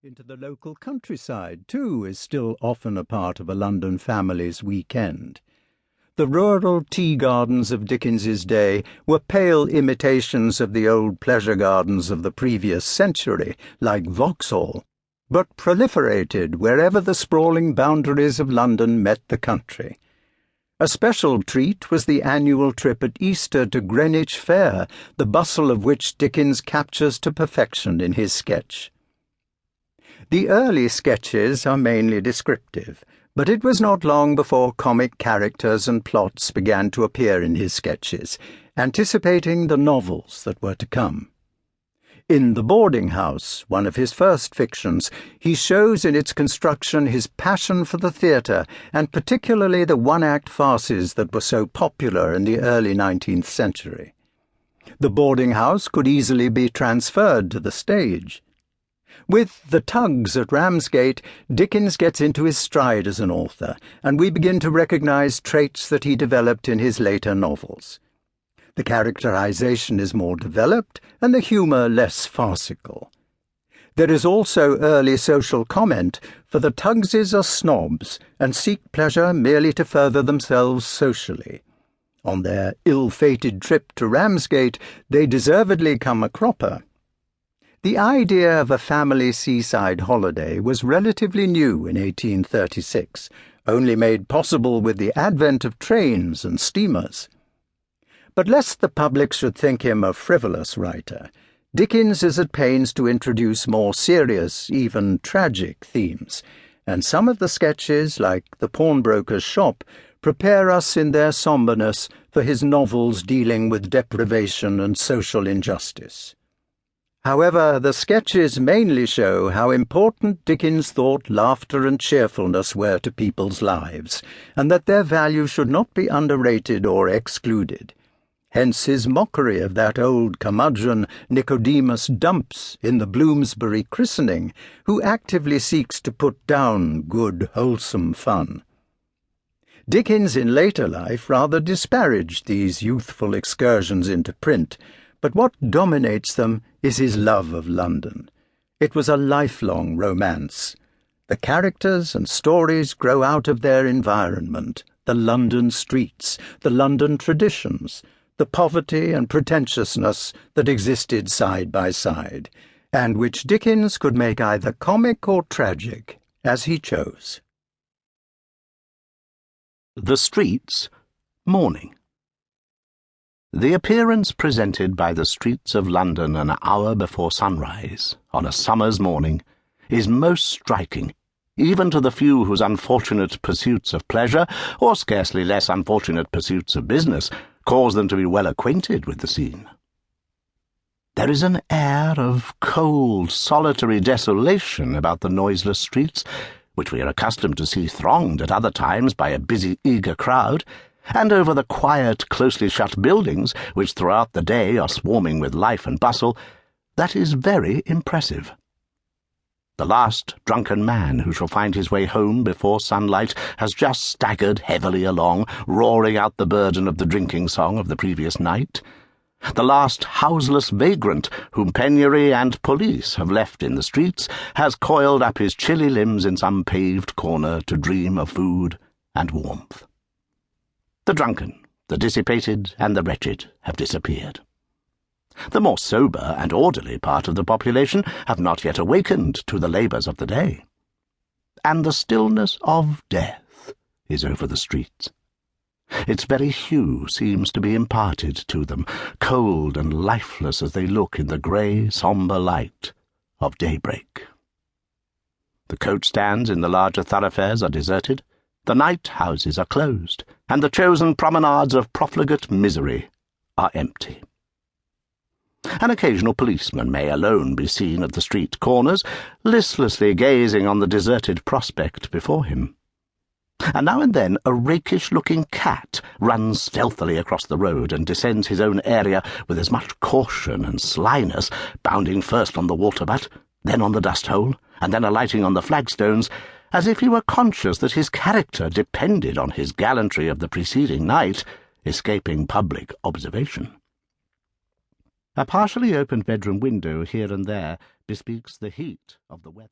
Into the local countryside, too, is still often a part of a London family's weekend. The rural tea gardens of Dickens's day were pale imitations of the old pleasure gardens of the previous century, like Vauxhall, but proliferated wherever the sprawling boundaries of London met the country. A special treat was the annual trip at Easter to Greenwich Fair, the bustle of which Dickens captures to perfection in his sketch. The early sketches are mainly descriptive, but it was not long before comic characters and plots began to appear in his sketches, anticipating the novels that were to come. In The Boarding House, one of his first fictions, he shows in its construction his passion for the theatre, and particularly the one-act farces that were so popular in the early 19th century. The Boarding House could easily be transferred to the stage. With The Tugs at Ramsgate, Dickens gets into his stride as an author, and we begin to recognize traits that he developed in his later novels. The characterization is more developed, and the humor less farcical. There is also early social comment, for the Tugses are snobs, and seek pleasure merely to further themselves socially. On their ill-fated trip to Ramsgate, they deservedly come a cropper. The idea of a family seaside holiday was relatively new in 1836, only made possible with the advent of trains and steamers. But lest the public should think him a frivolous writer, Dickens is at pains to introduce more serious, even tragic themes, and some of the sketches, like The Pawnbroker's Shop, prepare us in their sombreness for his novels dealing with deprivation and social injustice. However, the sketches mainly show how important Dickens thought laughter and cheerfulness were to people's lives, and that their value should not be underrated or excluded. Hence his mockery of that old curmudgeon Nicodemus Dumps in the Bloomsbury Christening, who actively seeks to put down good, wholesome fun. Dickens in later life rather disparaged these youthful excursions into print, but what dominates them is his love of London. It was a lifelong romance. The characters and stories grow out of their environment, the London streets, the London traditions, the poverty and pretentiousness that existed side by side, and which Dickens could make either comic or tragic, as he chose. The Streets, Morning. The appearance presented by the streets of London an hour before sunrise, on a summer's morning, is most striking, even to the few whose unfortunate pursuits of pleasure, or scarcely less unfortunate pursuits of business, cause them to be well acquainted with the scene. There is an air of cold, solitary desolation about the noiseless streets, which we are accustomed to see thronged at other times by a busy, eager crowd, and over the quiet, closely shut buildings, which throughout the day are swarming with life and bustle, that is very impressive. The last drunken man who shall find his way home before sunlight has just staggered heavily along, roaring out the burden of the drinking song of the previous night. The last houseless vagrant, whom penury and police have left in the streets, has coiled up his chilly limbs in some paved corner to dream of food and warmth. The drunken, the dissipated, and the wretched have disappeared. The more sober and orderly part of the population have not yet awakened to the labours of the day. And the stillness of death is over the streets. Its very hue seems to be imparted to them, cold and lifeless as they look in the grey, sombre light of daybreak. The coach stands in the larger thoroughfares are deserted, the night houses are closed, and the chosen promenades of profligate misery are empty. An occasional policeman may alone be seen at the street corners, listlessly gazing on the deserted prospect before him. And now and then a rakish-looking cat runs stealthily across the road and descends his own area with as much caution and slyness, bounding first on the water-butt, then on the dust-hole, and then alighting on the flagstones, as if he were conscious that his character depended on his gallantry of the preceding night, escaping public observation. A partially opened bedroom window here and there bespeaks the heat of the weather.